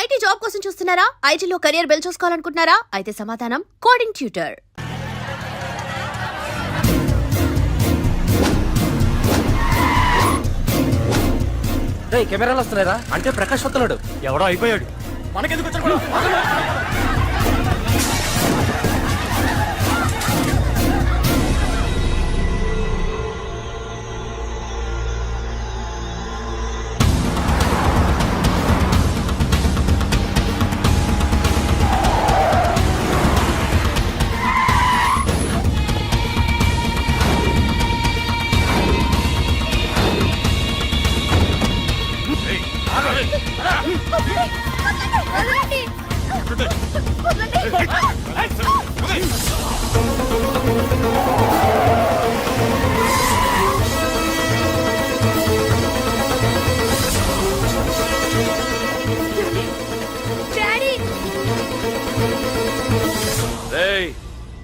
IT job కోసం చూస్తున్నారా? ఐటీలో కెరియర్ బిల్డ్ చూసుకోవాలనుకుంటున్నారా? అయితే సమాధానం కోడింగ్ ట్యూటర్. కెమెరాలు వస్తున్నారా? అంటే ప్రకాష్ వస్తున్నాడు. ఎవడో అయిపోయాడు. మనకెందుకు వచ్చాడు?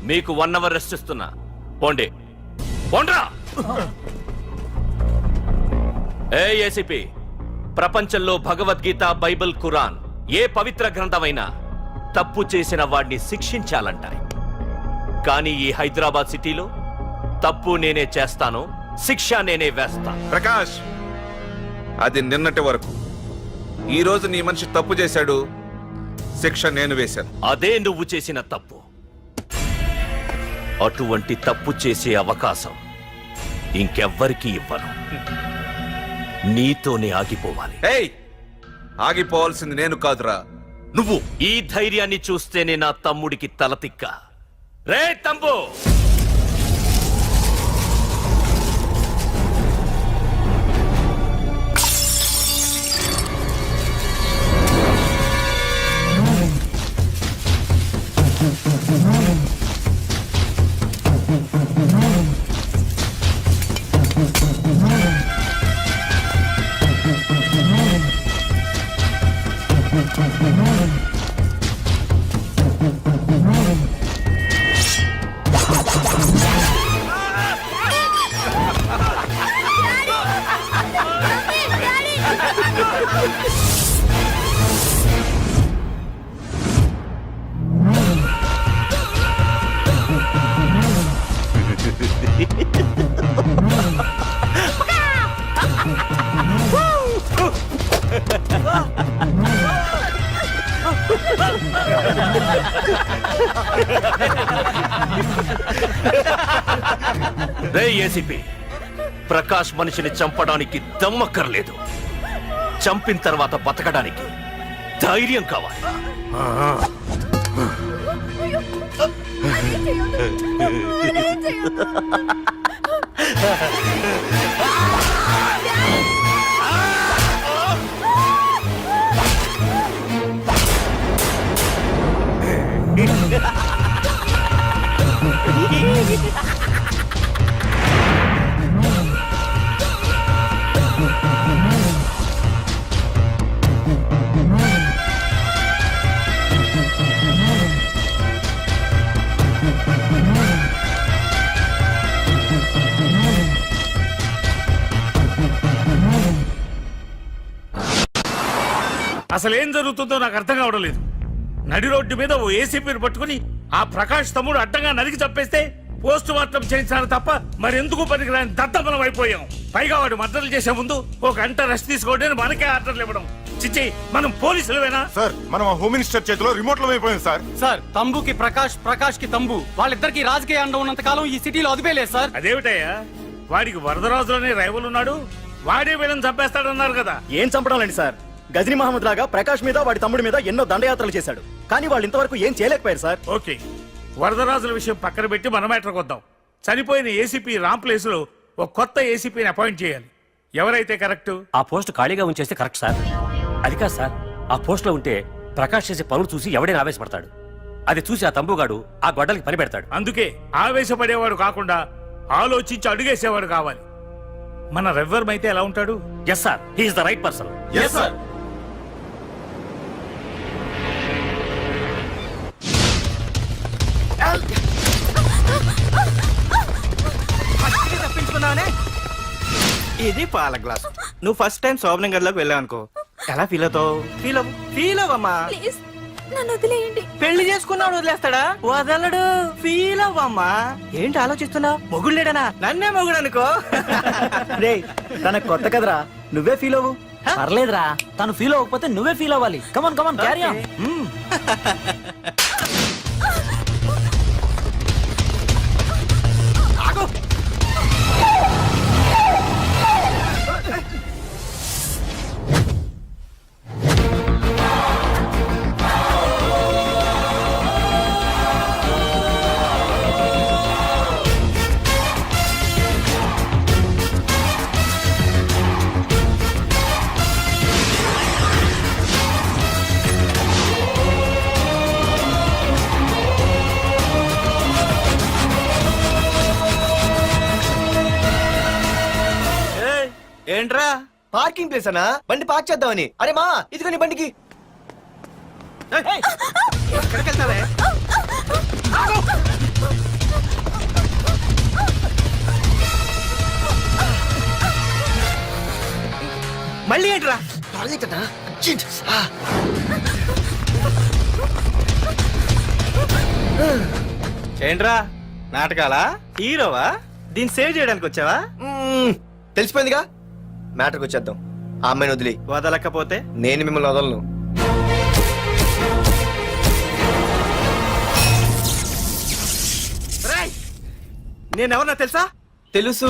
మీకు 1 అవర్ రెస్ట్ ఇస్తున్నా. పోండి పోండ్రా. ఏసీపీ, ప్రపంచంలో భగవద్గీత, బైబిల్, ఖురాన్ ఏ పవిత్ర గ్రంథమైనా తప్పు చేసిన వాడిని శిక్షించాలంటాయి. కానీ ఈ హైదరాబాద్ సిటీలో తప్పు నేనే చేస్తాను, శిక్ష నేనే వేస్తా. ప్రకాష్, అది నిన్నటి వరకు. ఈ రోజు నీ మనిషి తప్పు చేశాడు, శిక్ష నేను వేశాను. అదే నువ్వు చేసిన తప్పు. అటువంటి తప్పు చేసే అవకాశం ఇంకెవ్వరికీ ఇవ్వను. నీతోనే ఆగిపోవాలి. ఆగిపోవాల్సింది నేను కాదురా, నువ్వు. ఈ ధైర్యాన్ని చూస్తేనే నా తమ్ముడికి తలతిక్క. రే తమ్ము, రే ఏసీపీ, ప్రకాష్ మనిషిని చంపడానికి దమ్మక్కర్లేదు. చంపిన తర్వాత బతకడానికి ధైర్యం కావాలి. అసలేం జరుగుతుందో నాకు అర్థం కావడం లేదు. నడి రోడ్డు మీద ఓ ఏసీపీని పట్టుకుని ఆ ప్రకాష్ తమ్ముడు అడ్డంగా నరికి చంపేస్తే పోస్ట్ మార్టం చేయించాలి తప్ప మరెందుకు పనికిరాని దత్తమనం అయిపోయాం. పైగా వాడు మర్డర్లు చేసే ముందు ఒక గంట రెస్ట్ తీసుకోవడానికి మనకే ఆర్డర్లు ఇవ్వడం. చిచ్చి, మనం పోలీసులవేనా? సార్, మనం హోమ్ మినిస్టర్ చేతిలో రిమోట్ లో అయిపోయింది సార్. సార్, తంబుకి ప్రకాష్, ప్రకాష్ కి తంబు, వాళ్ళిద్దరికి రాజకీయ అండం ఉన్నంత కాలం ఈ సిటీలో అదిపేలేదు సార్. అదేమిటయ్యా, వాడికి వరదరాజులోనే రైవల్ ఉన్నాడు, వాడే వీళ్ళని చంపేస్తాడన్నారు కదా. ఏం చంపడాలండి సార్? గజనీ మహమ్మద్ లాగా ప్రకాష్ మీద వాడి తమ్ముడి మీద ఎన్నో దండయాత్రలు చేశాడు, కానీ వాళ్ళు ఇంతవరకు ఏం చేయలేకపోయారు సార్. ఓకే, వరదరాజుల విషయం పక్కన పెట్టి మన మ్యాటర్కి వద్దాం. చనిపోయిన ఏసీపీ రామ్ ప్లేస్ లో ఒక కొత్త ఏసీపీని అపాయింట్ చేయాలి. ఎవరైతే కరెక్ట్? ఆ పోస్ట్ ఖాళీగా ఉంచేస్తే కరెక్ట్ సార్. అది కాదు సార్, ఆ పోస్ట్ లో ఉంటే ప్రకాష్ చేసే పనులు చూసి ఎవడైనా ఆవేశపడతాడు. అది చూసి ఆ తంబుగాడు ఆ గొడ్డలకి పని పెడతాడు. అందుకే ఆవేశపడేవాడు కాకుండా ఆలోచించి అడుగేసేవాడు కావాలి. మన రవివర్మ అయితే ఎలా ఉంటాడు? Yes sir, he is the right person. Yes sir. ఇది పాల గ్లాస్. నువ్వు ఫస్ట్ టైం శోభనం గదిలోకి వెళ్ళావు అనుకో, ఎలా ఫీల్ అవుతావు? ఫీల్ అవ్వమ్మా. ప్లీజ్ నన్ను వదిలేయండి. పెళ్లి చేసుకున్నాడు వదిలేస్తాడా? వదలడు. ఫీల్ అవ్వమ్మా. ఏంటి ఆలోచిస్తున్నా? మొగుడు లేడనా? నన్నే మొగుడు అనుకో. రే తనకు కొత్త కదరా, నువ్వే ఫీల్ అవ్వు. పర్లేదురా, తను ఫీల్ అవ్వకపోతే నువ్వే ఫీల్ అవ్వాలి. Come on come on carry on. ఏంట్రా? పార్కింగ్ ప్లేస్ అన్నా, బండి పార్క్ చేద్దామని. అరే మా ఇదిగో నీ బండికి. ఎక్కడికి వెళ్తావే? మళ్ళీ ఏంట్రా? ఏంట్రా నాటకాలా? హీరోవా? దీన్ని సేవ్ చేయడానికి వచ్చావా? తెలిసిపోయిందిగా, మ్యాటర్కి వచ్చేద్దాం. ఆ అమ్మాయిని వదిలి. వదలకపోతే నేను మిమ్మల్ని వదలను. నేనెవరన్నా తెలుసా? తెలుసు,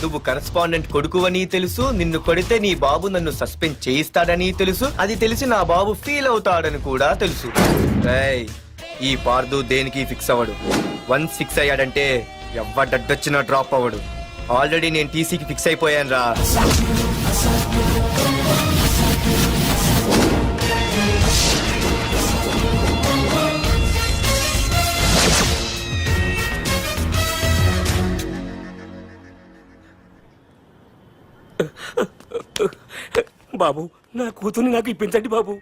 నువ్వు కరెస్పాండెంట్ కొడుకు అని తెలుసు. నిన్ను కొడితే నీ బాబు నన్ను సస్పెండ్ చేయిస్తాడని తెలుసు. అది తెలిసి నా బాబు ఫీల్ అవుతాడని కూడా తెలుసు. రేయ్, ఈ పార్దు దేనికి ఫిక్స్ అవ్వడు. వన్స్ ఫిక్స్ అయ్యాడంటే ఎవ్వడడ్డొచ్చినా డ్రాప్ అవ్వడు. ఆల్రెడీ నేను టీసీకి ఫిక్స్ అయిపోయాను రా. బాబు, నా కూతుర్ని నాకు ఇప్పించండి బాబు.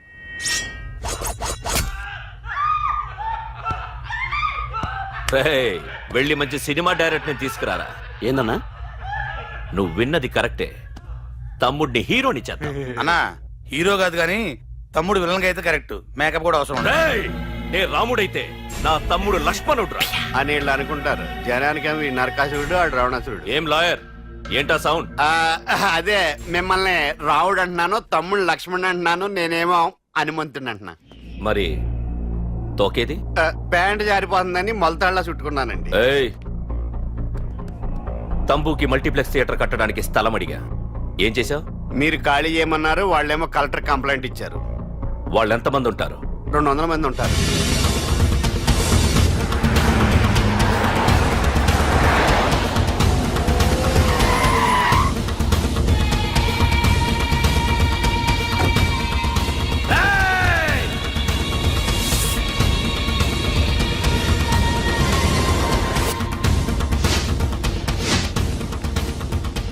రేయ్, వెళ్ళి మంచి సినిమా డైరెక్ట్ ని తీసుకురారా. ఏందన్నా? నువ్వు విన్నది కరెక్టే. తమ్ముడిని హీరోని చేద్దాం. అన్నా హీరో కాదు కానీ తమ్ముడు విలన్ అయితే కరెక్ట్. మేకప్ కూడా అవసరం ఉండదు. రేయ్, నే రాముడైతే నా తమ్ముడు లక్ష్మణుడు అని వీళ్ళు అనుకుంటారు. జనానికేమో ఈ నరకాసురుడు ఆడు రావణాసురుడు. ఏం లాయర్, ఏంటా సౌండ్? అదే మిమ్మల్ని రావుడు అంటున్నాను, తమ్ముడు లక్ష్మణ్ అంటున్నాను, నేనేమో హనుమంతుడు అంటున్నా. మరి తోకేది? ప్యాంట్ జారిపోతుందని మొలతాళ్ళ చుట్టుకున్నానండి. ఏయ్, తంబుకి మల్టీప్లెక్స్ థియేటర్ కట్టడానికి స్థలం అడిగా. ఏం చేశావు? మీరు ఖాళీ చేయమన్నారు, వాళ్ళేమో కలెక్టర్ కంప్లైంట్ ఇచ్చారు. వాళ్ళు ఎంతమంది ఉంటారు? 200 మంది ఉంటారు.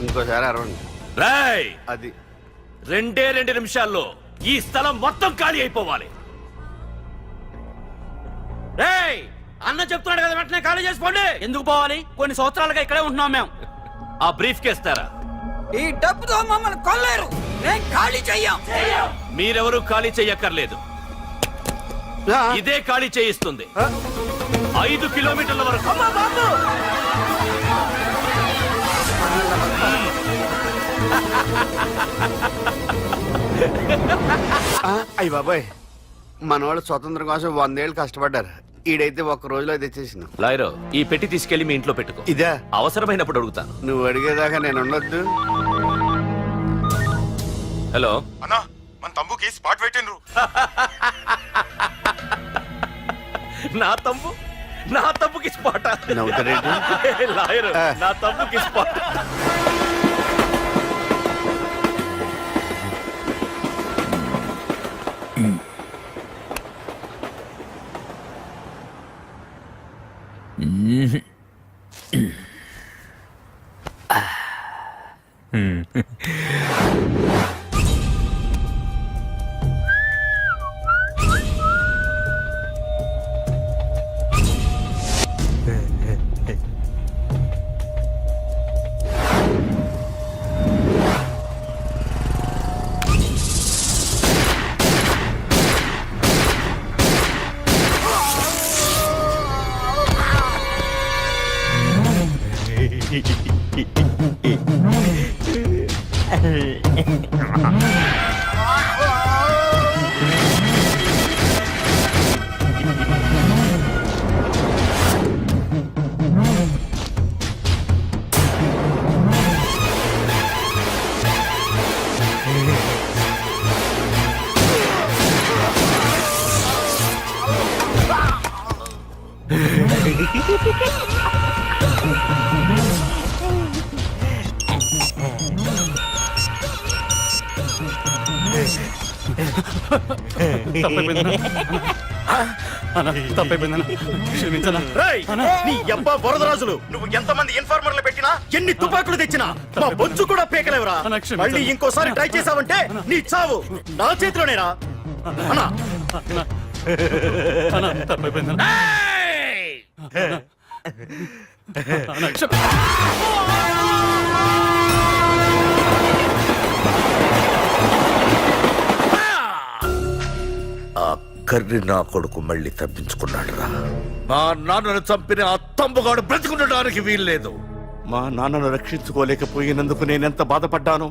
ఇంకోసారి అరవండి. రేయ్, అది 2 నిమిషాల్లో ఈ స్థలం మొత్తం ఖాళీ అయిపోవాలి. రేయ్, అన్న చెప్తున్నాడు కదా, వెంటనే ఖాళీ చేసుకోండి. ఎందుకు పోవాలి? కొన్ని సంవత్సరాలుగా ఇక్కడే ఉంటున్నాం మేము. ఆ బ్రీఫ్ కేస్తారా? ఈ డబ్బుతో మమ్మల్ని కొల్లేరు. నేను ఖాళీ చెయ్యం. మీరెవరూ ఖాళీ చెయ్యక్కర్లేదు. ఇదే ఖాళీ చేయిస్తుంది. 5 కిలోమీటర్ల వరకు. అయ్య బాబాయ్, మనవాళ్ళు స్వతంత్రం కోసం 100 ఏళ్ళు కష్టపడ్డారు. ఈడైతే ఒక్క రోజులో తెచ్చేసిన. లాయరో, ఈ పెట్టి తీసుకెళ్లి మీ ఇంట్లో పెట్టుకో. ఇదే అవసరమైనప్పుడు అడుగుతాను. నువ్వు అడిగేదాకా నేను ఉండొద్దు. హలో అన్నా, మన తమ్ముకి స్పాట్ పెట్టిండ్రు. నా తమ్ముకి స్పాట్. నవ్వుతారేంటి? లాయరు, నా తమ్ముకి స్పాట్. నీ అబ్బా బురదరాజులు నువ్వు ఎంతమంది ఇన్ఫార్మర్లు పెట్టినా ఎన్ని తుపాకులు తెచ్చినా మా బొచ్చు కూడా పీకలేవురా. మళ్ళీ ఇంకోసారి ట్రై చేసావంటే నీ చావు నా చేతిలోనేరా. అన్నా ఏయ్! ఆ కర్రి నా కొడుకు మళ్ళీ తప్పించుకున్నాడు రా. మా నాన్నను చంపిన ఆ తంబుగాడు బ్రతికుండడానికి వీల్లేదు. మా నాన్నను రక్షించుకోలేకపోయినందుకు నేనెంత బాధపడ్డాను.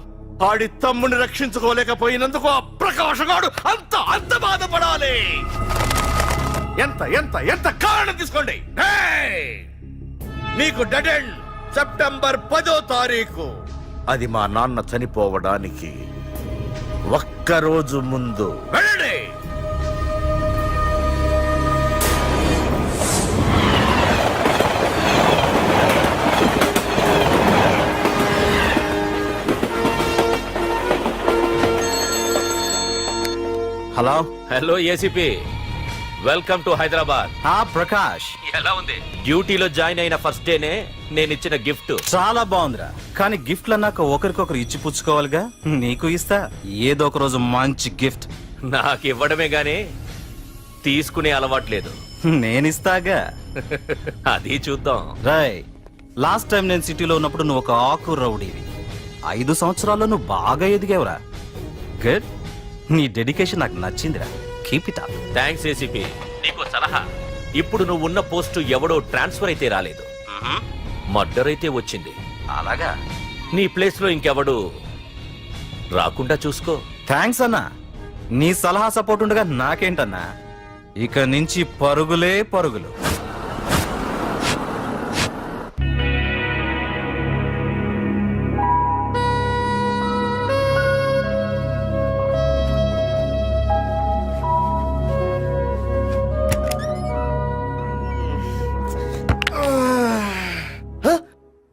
ఆడి తమ్ముని రక్షించుకోలేకపోయినందుకు ఆ ప్రకాశగాడు అంత బాధపడాలి. ఎంత ఎంత ఎంత కారణం తీసుకోండి. ఏయ్! మీకు డెడ్ ఎండ్ సెప్టెంబర్ 10వ తారీఖు. అది మా నాన్న చనిపోవడానికి ఒక్కరోజు ముందు. వెళ్ళండి. Hello. Hello ACP, welcome to Hyderabad. Prakash, ఎలా ఉంది? డ్యూటీలో జాయిన్ అయిన ఫస్ట్ డేనే నేను ఇచ్చిన గిఫ్ట్. చాలా బాగుందిరా. కానీ గిఫ్ట్లు అన్నాక ఒకరికొకరు ఇచ్చి పుచ్చుకోవాలిగా. నీకు ఇస్తా ఏదో ఒక రోజు మంచి గిఫ్ట్. నాకు ఇవ్వడమే గానీ తీసుకునే అలవాట్లేదు. నేనిస్తాగా. అది చూద్దాం. రాయ్, లాస్ట్ టైం నేను సిటీలో ఉన్నప్పుడు నువ్వు ఒక ఆకు రౌడీవి. 5 సంవత్సరాల్లో నువ్వు బాగా ఎదిగావురా. గుడ్. నీ డెడికేషన్ నాకు నచ్చిందిరా. Keep it up. Thanks ACP. నీకు సలహా. ఇప్పుడు నువ్వు ఉన్న పోస్టు ఎవడో ట్రాన్స్ఫర్ అయితే రాలేదు, మర్డర్ అయితే వచ్చింది. అలాగా? నీ ప్లేస్ లో ఇంకెవడు రాకుండా చూసుకో. థ్యాంక్స్ అన్నా. నీ సలహా సపోర్ట్ ఉండగా నాకేంటన్నా. ఇక నుంచి పరుగులే పరుగులు.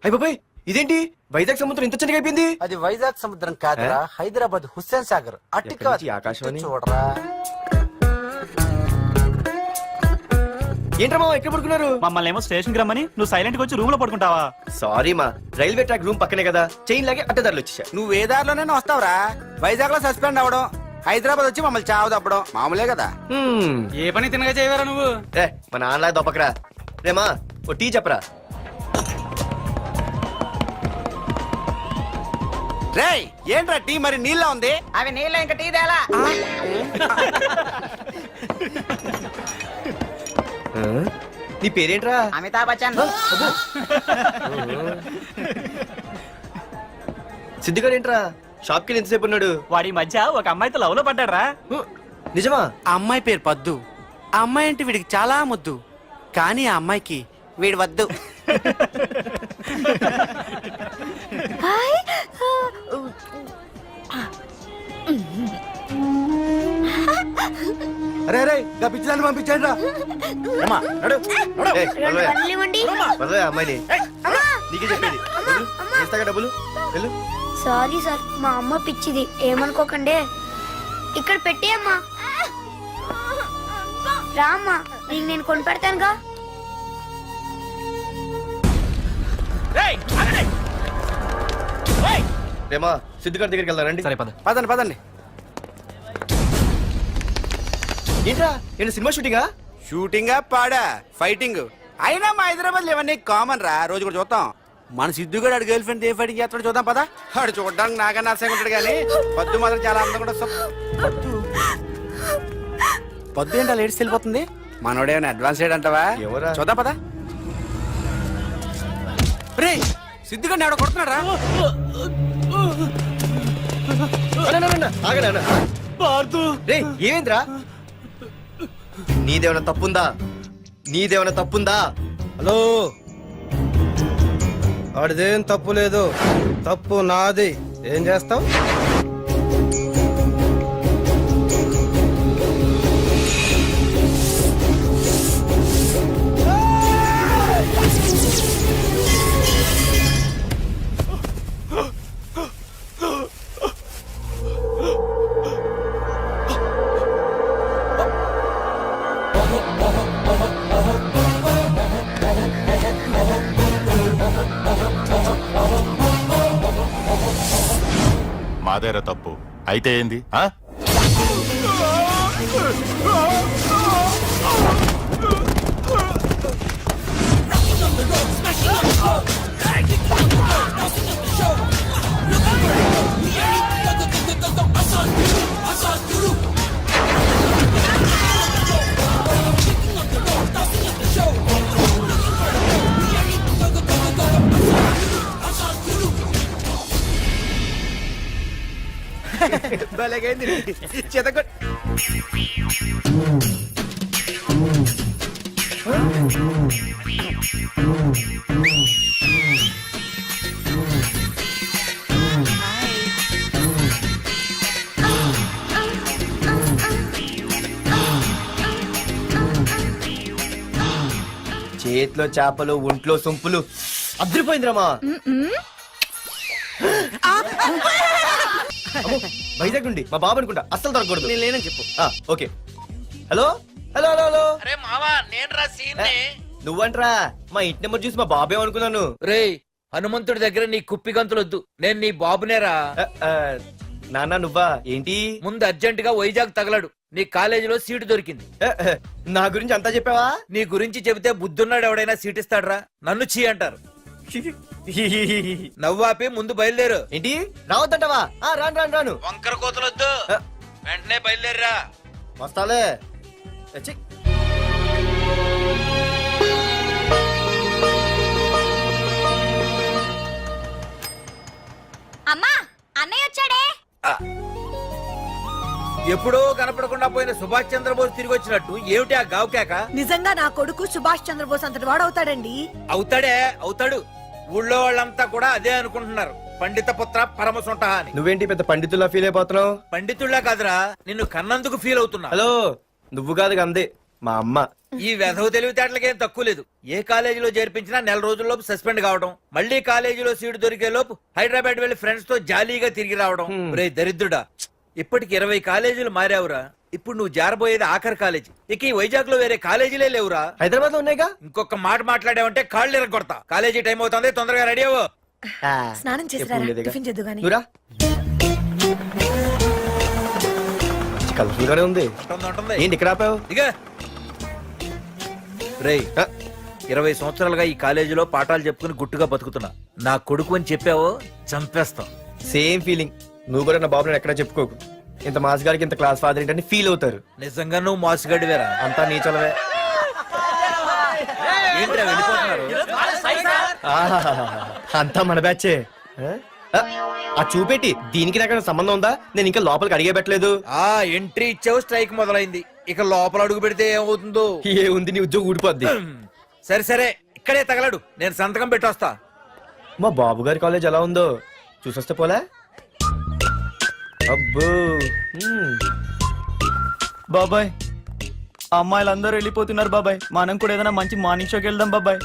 అయ్య బాబాయ్, ఇదేంటి వైజాగ్ సముద్రం ఇంత చిన్నగా అయిపోయింది? అది వైజాగ్ సముద్రం కాదురా, హైదరాబాద్ హుస్సేన్ సాగర్. అట్టి ఎక్కడి నుంచి ఆకాశవాణి? చూడరా. ఏంట్రా మామ ఎక్కడ పడుకున్నారు? మమ్మల్ని ఏమో స్టేషన్ కి రమ్మని నువ్వు సైలెంట్ గా వచ్చి రూమ్ లో పడుకుంటావా? సారీ మా, రైల్వే ట్రాక్ రూమ్ పక్కనే కదా, చైన్ లాగే అడ్డదారులు వచ్చేసా. నువ్వు ఏ దారిలోనే వస్తావురా. వైజాగ్ లో సస్పెండ్ అవ్వడం, హైదరాబాద్ వచ్చి మమ్మల్ని చావు తప్పడం మామూలే కదా. ఏ పని తినగా చేయవరా నువ్వు? మా నాన్నలాగా దొప్పకరా. రేమా ఓ టీ చెప్పరా. రేయ్, ఏంట్రా టీ మరి నీళ్ళ ఉంది? అవి నీళ్ళ ఇంకా టీ తేలా. నీ పేరేంట్రా? అమితాబ్ బచ్చన్. సిద్ధిగాడు ఏంట్రా షాప్ కి ఎంతసేపు ఉన్నాడు? వాడి మధ్య ఒక అమ్మాయితో లవ్ లో పడ్డారా? నిజమా? ఆ అమ్మాయి పేరు పద్దు. ఆ అమ్మాయి అంటే వీడికి చాలా ముద్దు. కానీ ఆ అమ్మాయికి వీడు వద్దు. అరే అరే గా పిచ్చిదాన్ని పంపించండి రా. అమ్మాయిని నీకే చెప్పేది. ఇస్తాగా డబ్బులు. వెళ్ళు. సారీ సార్, మా అమ్మ పిచ్చిది, ఏమనుకోకండి. ఇక్కడ పెట్టి అమ్మా. రామ్మా, నీకు నేను కొని పెడతానుగా. రేమా సిద్ధిగాడి దగ్గరికి వెళ్దారండి. సరే పద. పదండి పదండి. ఏంట్రా ఏంటి సినిమా షూటింగా? షూటింగా పాడా ఫైటింగ్ అయినా మా హైదరాబాద్ ఇవన్నీ కామన్ రా. రోజు కూడా చూద్దాం. మన సిద్ధు కూడా ఆడు గర్ల్ ఫ్రెండ్ ఏ ఫైటింగ్ చేస్తాడు చూద్దాం పదా. ఆడు చూడడానికి నాకన్నా అసహ్యంగా ఉంటాడు కానీ పద్దు మాత్రం చాలా అందంగా కూడా. పద్దు ఏంటో లేడీస్ వెళ్ళిపోతుంది. మనోడేమైనా అడ్వాన్స్ అంటావా? ఎవరా? చూద్దాం పదా. రే సిద్ధుగా ఆడ కొడుతున్నాడు రా. ఏమేంద్రా? నీదేమైనా తప్పుందా? నీదేమైనా తప్పుందా? హలో, ఆడిదేం తప్పు లేదు, తప్పు నాది. ఏం చేస్తావు? మాదేరా తప్పు అయితే ఏంది ఆ? భలేగైంది చెతకొ చేతిలో చేపలు ఒంట్లో సొంపులు అదిరిపోయిందిరామా వైజాగ్ నుండి మా బాబు అనుకుంటా అస్సలు దొరకకూడదు నేను లేనని చెప్పు. Okay hello hello hello hello అరే మావా నేను రా సీన్ నువ్వంట్రా మా ఇంటి నెంబర్ చూసి మా బాబే అనుకున్నాను రేయ్ హనుమంతుడి దగ్గర నీ కుప్పి గంతులొద్దు నేను నీ బాబునేరా. నాన్న నువ్వా ఏంటి ముందు అర్జెంట్ గా వైజాగ్ తగలడు నీ కాలేజీలో సీటు దొరికింది. నా గురించి అంతా చెప్పావా నీ గురించి చెబితే బుద్ధున్నాడు ఎవడైనా సీట్ ఇస్తాడ్రా నన్ను చీ అంటారు. నవ్వాపి ముందు బయలుదేరు. ఏంటి రావద్దంటావా రాను రాను రాను వంకర కోతలొద్దు వెంటనే బయలుదేరరా. వస్తాలే ఛీ. అమ్మా అన్నయ్య వచ్చాడే. ఎప్పుడో కనపడకుండా పోయిన సుభాష్ చంద్రబోస్ తిరిగి వచ్చినట్టు ఏమిటి ఆ గావుకేక? నిజంగా నా కొడుకు సుభాష్ చంద్రబోస్ అంతటి వాడు అవుతాడండి. అవుతాడే అవుతాడు. ఊళ్ళో వాళ్ళంతా కూడా అదే అనుకుంటున్నారు. పండిత పుత్ర పరమ సొంట అని. నువ్వేంటి పెద్ద పండితుల్లా ఫీల్ అయిపోతున్నావు పండితుళ్ళ కాదురా నిన్ను కన్నందుకు ఫీల్ అవుతున్నా. హలో నువ్వు కాదు అందే మా అమ్మ. ఈ వెధవ తెలివితేటలకేం తక్కువ లేదు. ఏ కాలేజీలో చేర్పించినా నెల రోజుల్లోపు సస్పెండ్ కావడం, మళ్ళీ కాలేజీలో సీటు దొరికే లోపు హైదరాబాద్ వెళ్లి ఫ్రెండ్స్ తో జాలీగా తిరిగి రావడం. రే దరిద్రుడా, ఇప్పటికి 20 కాలేజీలు మారావురా. ఇప్పుడు నువ్వు జారబోయేది ఆఖరి కాలేజీ. ఇక ఈ వైజాగ్ లో వేరే కాలేజీలే లేవురా. హైదరాబాద్ లో ఉన్నాయిగా. ఇంకొక మాట మాట్లాడావంటే కాళ్ళు ఎరగొడతా. కాలేజీ టైం అవుతుంది, తొందరగా రెడీ అవ్వు. స్నానం చేసి నువ్వురా కలర్ఫుల్ గానే ఉంది. ఉంటుంది. ఏంటి ఇక్కడ ఆపావు? ఇక రేయ్ 20 సంవత్సరాలుగా ఈ కాలేజీలో పాఠాలు చెప్పుకుని గుట్టుగా బతుకుతున్నా. నా కొడుకు అని చెప్పావో చంపేస్తాం. Same feeling. నువ్వు కూడా నా బాబు నేను ఎక్కడా చెప్పుకోకు. ఇంత మాస్ గారికి ఇంత క్లాస్ ఫాదర్ ఏంటని ఫీల్ అవుతారు. నిజంగా నువ్వు మోసగాడివేరా. అంతా నీ చలవే. ఏంట్రా వెళ్ళిపోతున్నారు? ఆహాహాహా. అంతా మన బ్యాచే. ఆ చూపెట్టి దీనికి నాకు సంబంధం ఉందా? నేను ఇంకా లోపలికి అడిగే పెట్టలేదు. ఆ ఎంట్రీ ఇచ్చావు, స్ట్రైక్ మొదలైంది. ఇక లోపల అడుగు పెడితే ఏమవుతుందో. ఏ ఉంది నీ ఉద్యోగం ఊడిపోద్ది. సరే సరే ఇక్కడే తగలడు, నేను సంతకం పెట్టొస్తా. మా బాబు గారి కాలేజ్ ఎలా ఉందో చూసొస్తే పోలే. అబ్బో బాబాయ్ అమ్మాయిలందరూ వెళ్ళిపోతున్నారు బాబాయ్. మనం కూడా ఏదైనా మంచి మార్నింగ్ షోకి వెళ్దాం బాబాయ్.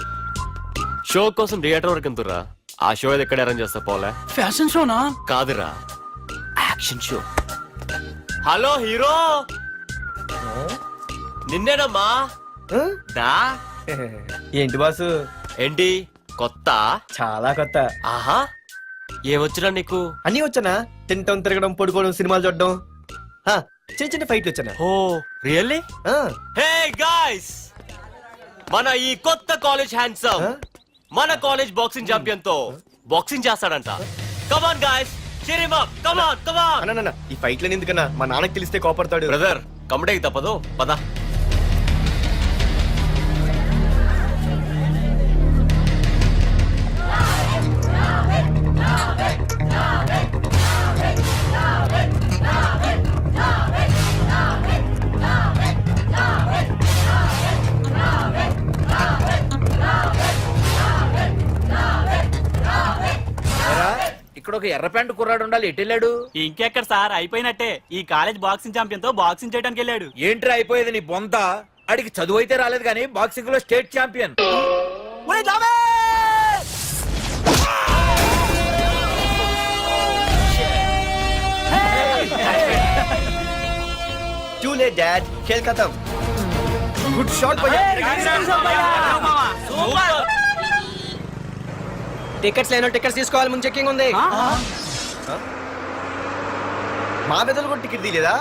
షో కోసం థియేటర్ వరకు ఎంతురా? ఆ షో ఏది ఎక్కడ అరేంజ్ చేస్తా పోలే? ఫ్యాషన్ షోనా? కాదురా, యాక్షన్ షో. హలో హీరో, నిన్నేనమ్మా. దా. ఏంటి బాసు? ఏంటి కొత్త? చాలా కొత్త. ఆహా, ఏమొచ్చినా నీకు? అన్నీ వచ్చానా? తింటం తిరగడం పడుకోవడం సినిమాలు చూడడం. చిన్న చిన్న ఫైట్లు వచ్చానా? ఓ రియల్లీ? హే గాయ్స్, మన ఈ కొత్త కాలేజ్ హ్యాండ్సమ్ మన కాలేజ్ బాక్సింగ్ ఛాంపియన్ తో బాక్సింగ్ చేస్తాడంట. Come on guys, cheer him up. Come on, come on. అన్న ఈ ఫైట్లని ఎందుకన్నా? మా నాన్నకి తెలిస్తే కోపడతాడు. బ్రదర్ కమడేకి తప్పదు, పద. ఇక్కడ ఒక ఎర్ర ప్యాంటు కుర్రాడు ఉండాలి, ఎటు వెళ్ళాడు? ఇంకెక్కడ సార్, అయిపోయినట్టే. ఈ కాలేజ్ బాక్సింగ్ ఛాంపియన్ తో బాక్సింగ్ చేయడానికి వెళ్ళాడు. ఏంట్రా అయిపోయేది నీ బొంత? అడిగి చదువు అయితే రాలేదు కానీ బాక్సింగ్ లో state champion. Too late, Dad. खेल खत्म. గుడ్ షాట్ భయ్యా. టికెట్స్ లేనో టికెట్స్ తీసుకోవాలి, ముందు చెక్కింగ్ ఉంది. మా పెద్దలు కూడా టికెట్ తీయలేదా?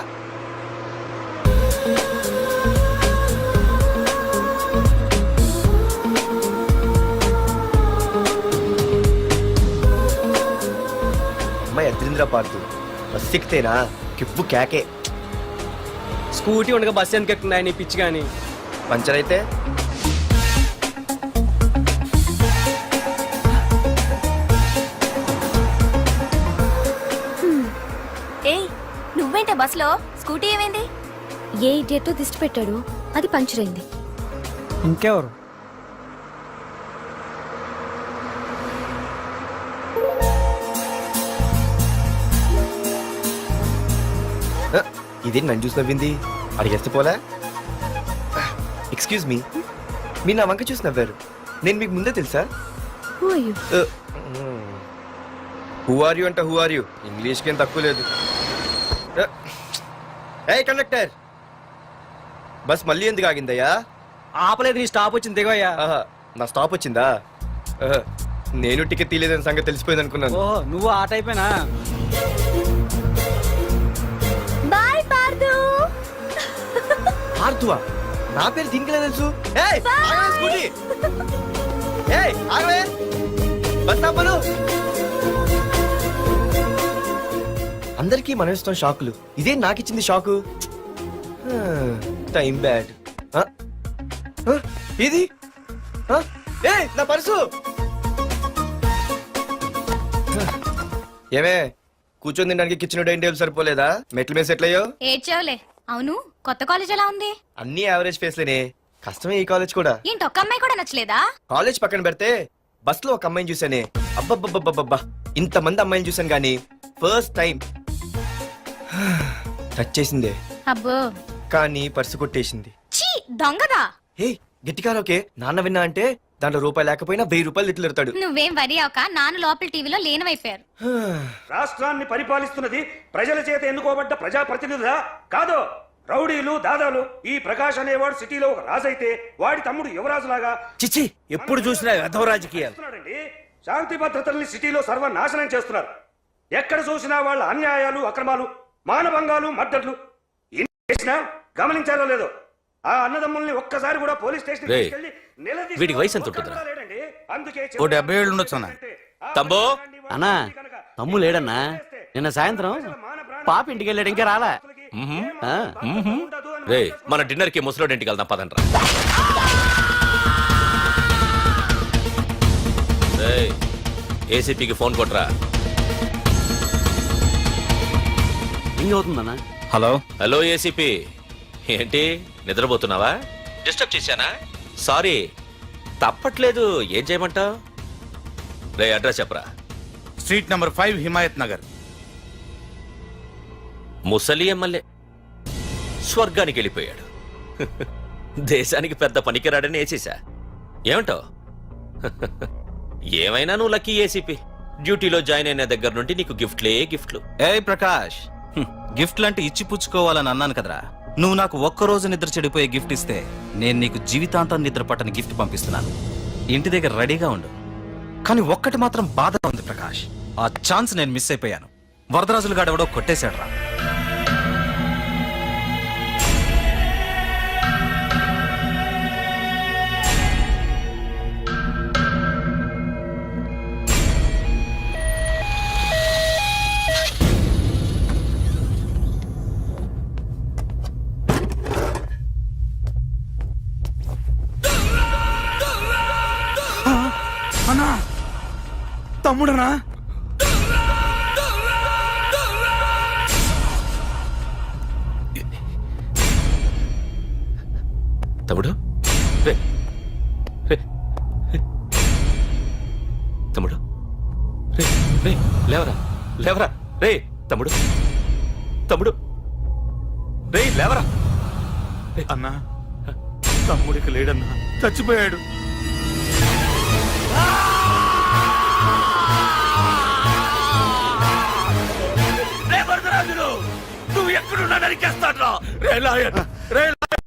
అమ్మాయి అద్రింద్ర పార్తు బస్ ఎక్కితేనా కిప్పు కేకే. స్కూటీ ఉండగా బస్సు ఎందుకు ఎక్కుతున్నాయి నీ పిచ్చి కానీ. పంచర్ అయితే ఏయ్ నువ్వేంటే బస్సులో? స్కూటీ ఏమైంది? ఏ ఇడియట్ దిష్టి పెట్టాడు, అది పంచర్ అయింది. ఇంకెవరు? ఇదే నన్ను చూసి నవ్వింది. అడిగేస్తే పోలే. ఎక్స్క్యూజ్ మీ, మీరు నా వంక చూసి నవ్వారు. నేను మీకు ముందే తెలుసా? Who are you? Who are you అంటే హూ ఆర్ యూ, ఇంగ్లీష్కి ఏం తక్కువ లేదు. ఏ కండక్టర్, బస్ మళ్ళీ ఎందుకు ఆగిందయ్యా? ఆపలేదు, నీ స్టాప్ వచ్చింది దిగోయ్యా. ఆహా, నా స్టాప్ వచ్చిందా? ఆహా, నేను టికెట్ తీయలేదని సంగతి తెలిసిపోయింది అనుకున్నాను. ఓ నువ్వు ఆ టైపేనా? బాయ్ పార్దు. ఆర్తువా? నా పేరు దీనికి తెలుసు. ఏయ్, ఆగవే స్కూటీ. ఏయ్, ఆగవే. బస్ ఆపను. అందరికీ మనం ఇస్తాం షాకులు, ఇదే నాకు ఇచ్చింది షాకు. Time bad. ఇది ఏయ్, నా పర్సు. ఏమే, కూర్చొని తినడానికి కిచెన్ డైనింగ్ టేబుల్ సరిపోలేదా? మెట్ల మీద సెట్ అయ్యో. ఏడ్చావులే. అవును, కొత్త కాలేజ్ ఎలా ఉంది? అన్ని యావరేజ్ ఫేస్లేనే. కష్టమే ఈ కాలేజ్ కూడా. ఏంటి ఒక్క అమ్మాయి కూడా నచ్చలేదా? కాలేజ్ పక్కన పెడితే బస్ లో ఒక అమ్మాయిని చూసానే, అబ్బబ్బబ్బబ్బబ్బా, ఇంతమంది అమ్మాయిని చూసాను గానీ ఫస్ట్ టైం టచ్ చేసిందే. అబ్బో, కానీ పర్సు కొట్టేసింది. చీ దొంగదా. హే, గట్టిగా ఓకే. నాన్న విన్నా అంటే దాంట్లో రూపాయి లేకపోయినా 1000 రూపాయలు తిట్లు. నువ్వేం వరి అవక, నాన్న లోపల టీవీలో లీనమైపోయారు. రాష్ట్రాన్ని పరిపాలిస్తున్నది ప్రజల చేత ఎన్నుకోబడ్డ ప్రజాప్రతినిధులా కాదు, రౌడీలు దాదాలు. ఈ ప్రకాష్ అనేవాడు సిటీలో ఒక రాజైతే వాడి తమ్ముడు యువరాజులాగా చిచ్చి, ఎప్పుడు చూసినా వెధవ రాజకీయాలు. చేస్తున్నాడండి. శాంతి భద్రతల్ని సిటీలో సర్వనాశనం చేస్తున్నారు. ఎక్కడ చూసినా వాళ్ళ అన్యాయాలు, అక్రమాలు, మానభంగాలు, మద్దతులు. ఇన్ని చేసినా గమనించారో లేదో, ఆ అన్నదమ్ముల్ని ఒక్కసారి కూడా పోలీస్ స్టేషన్ రేయ్, వీడికి వయసు ఎంత ఉంటుందిరా? ఓ 70 ఏళ్ళు ఉండొచ్చు అన్న. తమ్ముడు అన్నా, తమ్ము లేడన్నా. నిన్న సాయంత్రం పాప ఇంటికి వెళ్ళాడు, ఇంకా రాలా. రే, మన డిన్నర్ కి ముసలోడి ఇంటికి వెళ్దాం పదండ్రా. రేయ్, ఏసీపీకి ఫోన్ కొట్రా. ఏం అవుతుందన్నా? హలో హలో ఏసీపీ, ఏంటి నిద్రపోతున్నావా? డిస్టర్బ్ చేశానా? సారీ, తప్పట్లేదు. ఏం చేయమంటావు? రే, అడ్రస్ చెప్పరా. Street number 5 Himayat Nagar. ముసలి ఎమ్మెల్యే స్వర్గానికి వెళ్ళిపోయాడు. దేశానికి పెద్ద పనికిరాడని వేసేసా. ఏమంటావు? ఏమైనా నువ్వు లక్కీ ఏసీపీ. డ్యూటీలో జాయిన్ అయిన దగ్గర నుండి నీకు గిఫ్ట్లే గిఫ్ట్లు. ఏ ప్రకాష్, గిఫ్ట్ లాంటి ఇచ్చి పుచ్చుకోవాలని అన్నాను కదరా. నువ్వు నాకు ఒక్కరోజు నిద్ర చెడిపోయే గిఫ్ట్ ఇస్తే నేను నీకు జీవితాంతం నిద్ర పట్టని గిఫ్ట్ పంపిస్తున్నాను. ఇంటి దగ్గర రెడీగా ఉండు. కానీ ఒక్కటి మాత్రం బాధగా ఉంది ప్రకాష్, ఆ ఛాన్స్ నేను మిస్ అయిపోయాను. వరదరాజులు గాడు ఎవడో కొట్టేశాడు రా. అన్నా, తమ్ముడనా? తమ్ముడు, రే, రే, రే. తమ్ముడు, రే, రే, లేవరా, లేవరా. రే తమ్ముడు, తమ్ముడు, రే లేవరా. అన్నా, తమ్ముడికి లేడన్నా, చచ్చిపోయాడు. నువ్వు ఎక్కడున్నా నరికేస్తాడ్రా. రే లాయర్, రే లాయర్.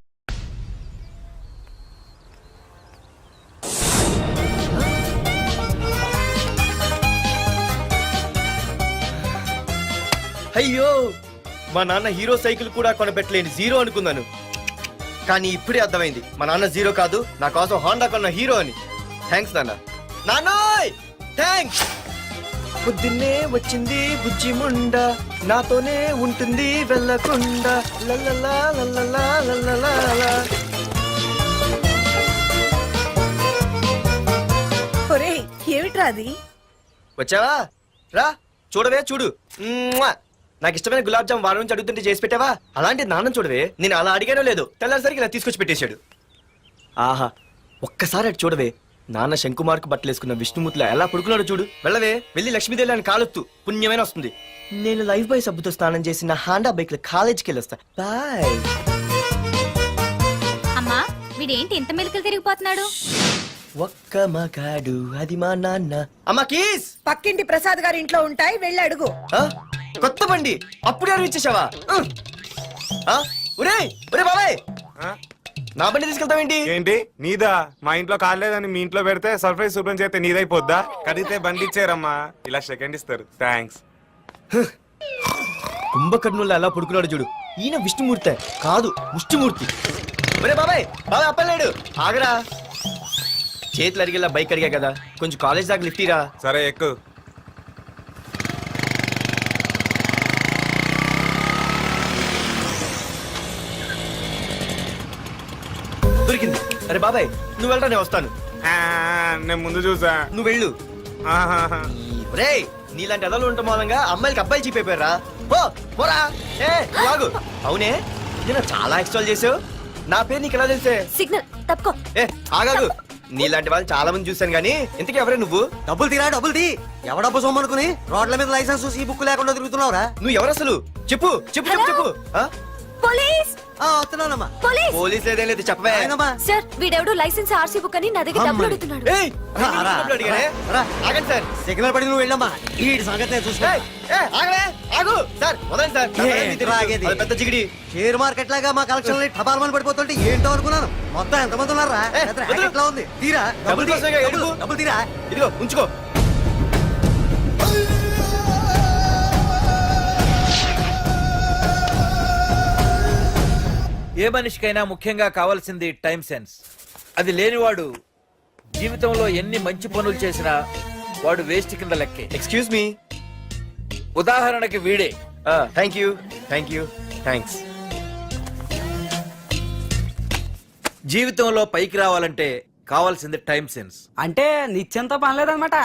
అయ్యో మా నాన్న హీరో సైకిల్ కూడా కొనపెట్టలేని జీరో అనుకున్నాను, కానీ ఇప్పుడే అర్థమైంది మా నాన్న జీరో కాదు, నా కోసం హోండా కొన్న హీరో అని. థ్యాంక్స్ నాన్న. నాన్నోయ్ థ్యాంక్స్. పొద్దున్నే వచ్చింది బుజ్జి ముండ, నాతోనే ఉంటుంది వెళ్ళకుండా. లల్లలా లల్లలా లల్లలా. ఏమిట్రా అది? వచ్చావా? రా చూడవే చూడు. మ్మ్వా! నాకు ఇష్టమైన గులాబ్ జామ్ వారం నుంచి అడుగుతుంటే చేసి పెట్టావా? అలాంటి నాన్న చూడవే, నేను అలా అడిగానో లేదు, తెల్లారిసరికి ఇలా తీసుకొచ్చి పెట్టేశాడు. ఆహా ఒక్కసారి అటు చూడవే, నాన్న శంకుమార్కు బట్టలేసుకున్న విష్ణుమూర్తిలో ఎలా పడుకున్నాడో చూడు. వెళ్ళవే, వెళ్ళి లక్ష్మీదేవి అని కాలొత్తు, పుణ్యమైన వస్తుంది. నేను లైఫ్ బాయ్ సబ్బుతో స్నానం చేసి నా హాండా బైక్ లో కాలేజీకి వెళ్ళొస్తా. బాయ్. అమ్మా వీడేంటి ఇంత మెలికలు తిరిగిపోతున్నాడు? ఒక్క మగాడు అది మా నాన్న. అమ్మా కీస్. పక్కింటి ప్రసాద్ గారి ఇంట్లో ఉంటాయి, వెళ్ళి అడుగు. ఆ? కొత్త బండి అప్పుడే అనిపించేసావా? ఒరే ఒరే బాబాయ్, నా బండి తీసుకెళ్తావేంటి? ఏంటి నీదా? మా ఇంట్లో కాలేదని మీ ఇంట్లో పెడితే సర్ప్రైజ్ శుభ్రం చేస్తే నీదైపోద్దా? కడిగితే బండి ఇచ్చారమ్మా, ఇలా సెకండ్ ఇస్తారు. థ్యాంక్స్. కుంభకర్ణుల్లో ఎలా పడుకున్నాడు చూడు. ఈయన విష్ణుమూర్తి కాదు, ముష్టిమూర్తి. ఒరే బాబాయ్ బాబాయ్ అప్పలేడు, ఆగరా. చేతులు అడిగేలా బైక్ అడిగా కదా, కొంచెం కాలేజ్ దాకా లిఫ్ట్ ఇరా. సరే ఎక్కు. దొరికింది. అరే బాబాయ్ నువ్వు వెళ్ళరా, నేను వస్తాను. నేను ముందు చూసా. నువ్వు వెళ్ళు. రే నీలాంటి ఎదలు ఉండటం మూలంగా అమ్మాయిలకి అబ్బాయిలు చీపైపోయారా? పోరా. ఏ నువ్వు ఆగు. అవునే నేను చాలా ఎక్స్ట్రాల్ చేసావు, నా పేరు నీకు ఎలా తెలిసే? సిగ్నల్ తప్పుకో. ఏ ఆగాగు, నీలాంటి వాళ్ళు చాలా మంది చూశాను గానీ ఇంతకీ ఎవరే నువ్వు? డబ్బులు తీరా, డబ్బులు తీ. ఎవడబ్బు సొమ్మనుకుని రోడ్ల మీద లైసెన్స్ ఈ బుక్ లేకుండా తిరుగుతున్నావురా? నువ్వు ఎవరు అసలు? చెప్పు చెప్పు చెప్పు చెప్పు. ఆ? పోలీస్ వస్తున్నానమ్మా. పోలీస్. పోలీస్ లేదేం లేదు, చెప్పవే. సార్ వీడెవడు లైసెన్స్ ఆర్సీ బుక్ అని నా దగ్గర డబ్బులు అడుగుతున్నాడు. ఏయ్, డబ్బులు అడిగానే? ఆగండి సార్. సిగ్నల్ పడి నువ్వు వెళ్ళమ్మా, ఈ సంగతి నేను చూసుకో. ఏయ్, ఏయ్, ఆగవే, ఆగు. సార్ వదండి సార్. అది పెద్ద జిగిడి. షేర్ మార్కెట్ లాగా మా కలెక్షన్ టపాల్మని పడిపోతుంటే ఏంటో అనుకున్నాను. మొత్తం ఎంతమంది ఉన్నారా? ఎట్లా ఉంది? తీరా డబ్బులు కోసమేగా ఏడుపు. డబ్బులు తీరా. ఇదిగో ఉంచుకో. ఏ మనిషికైనా ముఖ్యంగా కావాల్సింది టైం సెన్స్. అది లేనివాడు జీవితంలో ఎన్ని మంచి పనులు చేసినా వాడు వేస్ట్ కింద లెక్కే. Excuse me. ఉదాహరణకి వీడే. Thank you thank you thanks. జీవితంలో పైకి రావాలంటే కావాల్సింది టైం సెన్స్. అంటే నిత్యంతో పనిలేదన్నమాట.